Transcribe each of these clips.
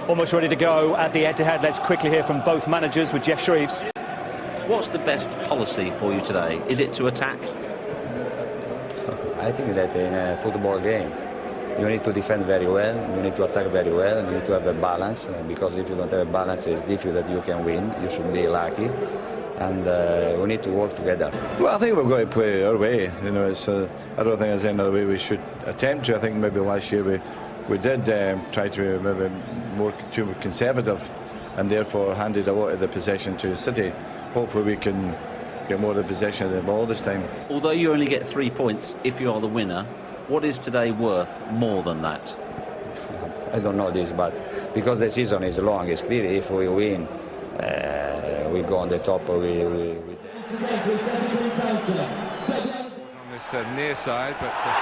almost ready to go at the head-to-head. Let's quickly hear from both managers with Jeff Shreves. What's the best policy for you today? Is it to attack? I think that in a football game, you need to defend very well, you need to attack very well, you need to have a balance, because if you don't have a balance, it's difficult that you can win. You should be lucky, and we need to work together. Well, I think we've got to play our way. You know, it's I don't think there's any other way we should attempt to. I think maybe last year we did try to be maybe too conservative, and therefore handed a lot of the possession to City. Hopefully we can get more of the possession of the ball this time. Although you only get 3 points if you are the winner, what is today worth more than that? I don't know this, but because the season is long, it's clear if we win, we go on the top. On this near side, but sort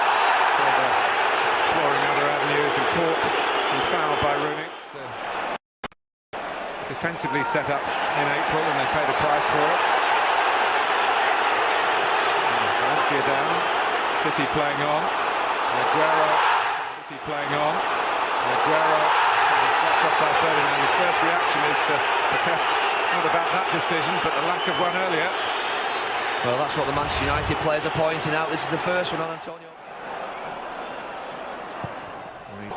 of exploring other avenues and caught and fouled by Rooney. Defensively set up in April, and they paid a price for it. Valencia down, City playing on. Aguero, City playing on. Aguero is blocked up by Ferdinand. His first reaction is to protest not about that decision, but the lack of one earlier. Well, that's what the Manchester United players are pointing out. This is the first one on Antonio.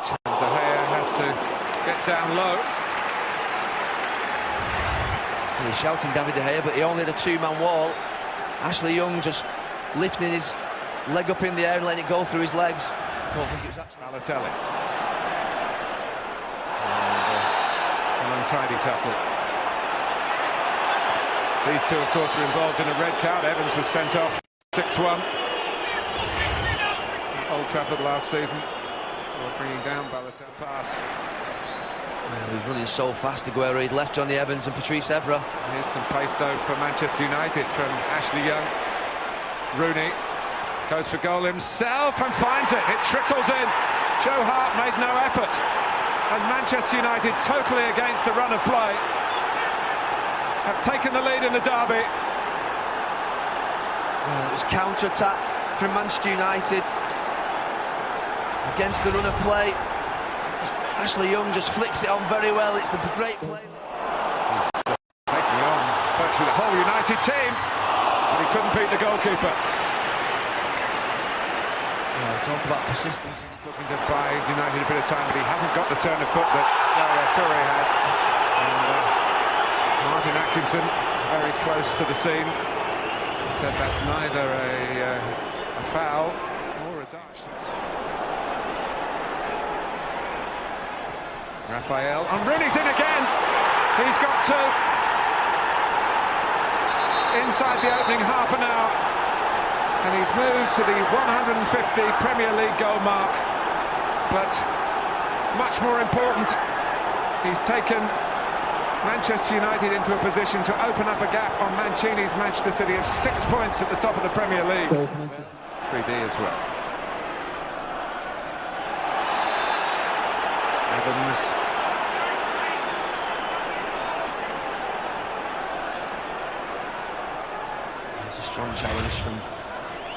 De Gea has to get down low. He's shouting David De Gea, but he only had a two-man wall. Ashley Young just lifting his leg up in the air and letting it go through his legs. I don't think it was actually Balotelli. And an untidy tackle. These two, of course, are involved in a red card. Evans was sent off 6-1. Old Trafford last season. Bringing down Balotelli pass. Well, he was running so fast, Aguero. He'd left Johnny Evans and Patrice Evra. Here's some pace, though, for Manchester United from Ashley Young. Rooney goes for goal himself and finds it. It trickles in. Joe Hart made no effort. And Manchester United, totally against the run of play, have taken the lead in the derby. Well, it was counter-attack from Manchester United against the run of play. Ashley Young just flicks it on very well. It's a great play. He's taking on virtually the whole United team, but he couldn't beat the goalkeeper. Talk about persistence. He's looking to buy United a bit of time, but he hasn't got the turn of foot that Toure has. And Martin Atkinson, very close to the scene, he said that's neither a foul or a dash. Raphael, and Rooney's in again. He's got two inside the opening half an hour, and he's moved to the 150 Premier League goal mark. But much more important, he's taken Manchester United into a position to open up a gap on Mancini's Manchester City of 6 points at the top of the Premier League. 3D as well. Evans. It's a strong challenge from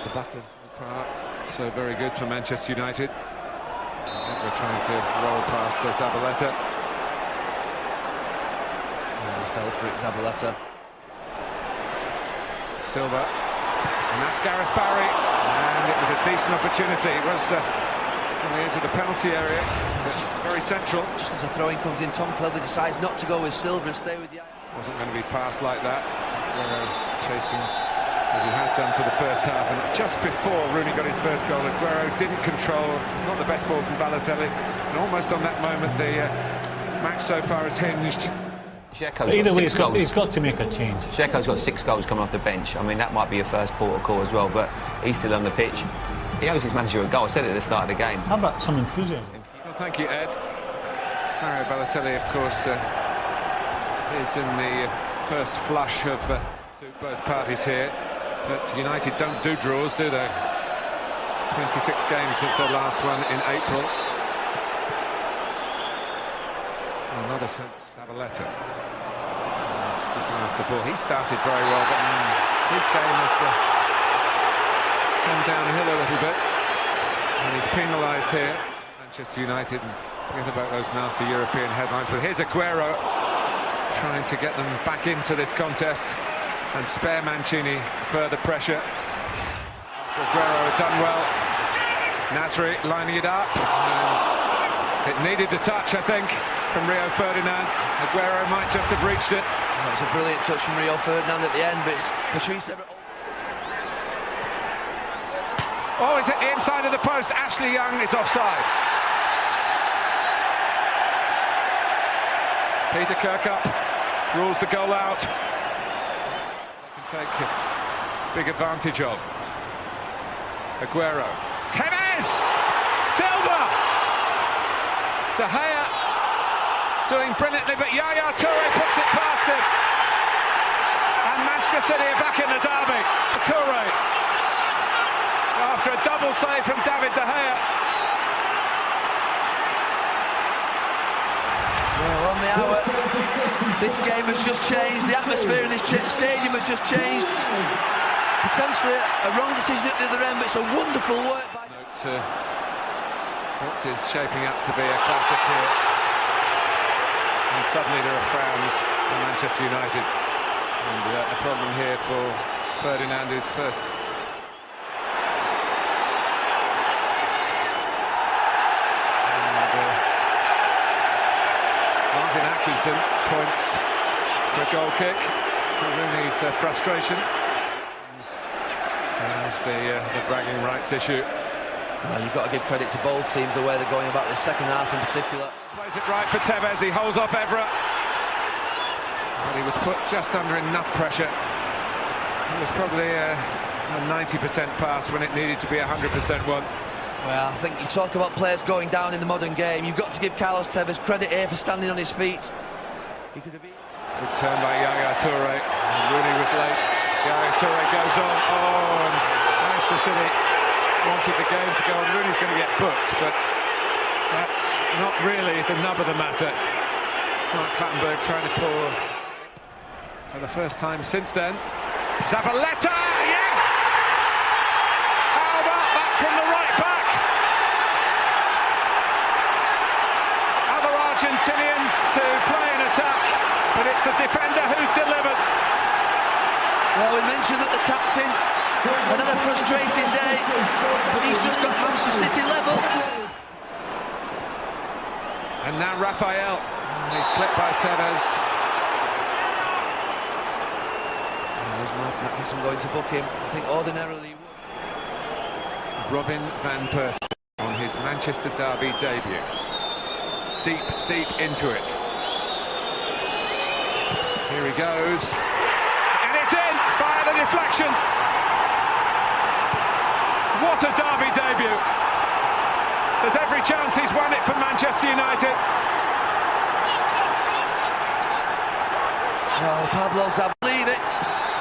the back of far. So very good for Manchester United. We're trying to roll past the Zabaleta. He fell for it, Zabaleta. Silva. And that's Gareth Barry. And it was a decent opportunity. It was on the edge of the penalty area. Just very central. Just as a throw-in comes in, Tom Cleverley decides not to go with Silva and stay with the... Wasn't going to be passed like that. Chasing as he has done for the first half, and just before Rooney got his first goal, Aguero didn't control, not the best ball from Balotelli, and almost on that moment the match so far has hinged. Either way, he's got to make a change. Dzeko's got 6 goals coming off the bench. I mean, that might be your first port of call as well, but he's still on the pitch. He owes his manager a goal. I said it at the start of the game. How about some enthusiasm? Well, thank you, Ed. Mario Balotelli, of course, is in the first flush of suit both parties here. But United don't do draws, do they? 26 games since their last one in April. Another sense, Zabaleta. This one off the ball. He started very well, but his game has come downhill a little bit. And he's penalised here. Manchester United, and Forget about those nasty European headlines, but here's Aguero trying to get them back into this contest and spare Mancini further pressure. Aguero had done well. Nasri lining it up, and it needed the touch, I think, from Rio Ferdinand. Aguero might just have reached it. That was a brilliant touch from Rio Ferdinand at the end, but it's Persie. Oh, it's inside of the post. Ashley Young is offside. Peter Kirkup rules the goal out. They can take big advantage of. Aguero. Tevez! Silva! De Gea doing brilliantly, but Yaya Toure puts it past him. And Manchester City are back in the derby. Toure, after a double save from David De Gea. Well, on the hour, this game has just changed. The atmosphere in this stadium has just changed. Potentially a wrong decision at the other end, but it's a wonderful work by... Note what is shaping up to be a classic here. And suddenly there are frowns for Manchester United. And a problem here for Ferdinand, who's first. Martin Atkinson points for a goal kick to Rooney's frustration. There's the bragging rights issue. Well, you've got to give credit to both teams, the way they're going about this second half in particular. Plays it right for Tevez, he holds off Evra. But he was put just under enough pressure. It was probably a 90% pass when it needed to be a 100% one. Well, I think you talk about players going down in the modern game. You've got to give Carlos Tevez credit here for standing on his feet. He could have been... Good turn by Yaya Toure. Rooney was late. Yaya Toure goes on. Oh, and Manchester City wanted the game to go on. Rooney's going to get booked, but that's not really the nub of the matter. Mark Clattenburg trying to pull for the first time since then. Zabaleta, yes! How about that from the right back? Other Argentinians who play an attack, but it's the defender who's delivered. Well, we mentioned that the captain had a frustrating day, but he's just got Manchester City level. And now Raphael, he's clipped by Tevez. There's Martin Atkinson going to book him. I think ordinarily Robin van Persie on his Manchester derby debut. Deep, deep into it. Here he goes. And it's in via the deflection. What a derby debut. There's every chance he's won it for Manchester United. Well, Pablo's, I believe it,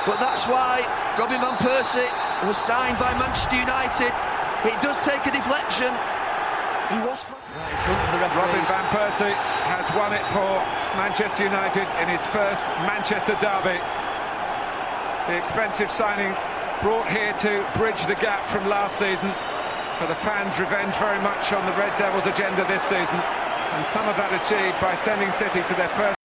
but that's why Robin van Persie was signed by Manchester United. It does take a deflection. He was right in front of the referee. Robin van Persie has won it for Manchester United in his first Manchester derby. The expensive signing brought here to bridge the gap from last season. For the fans' revenge very much on the Red Devils' agenda this season. And some of that achieved by sending City to their first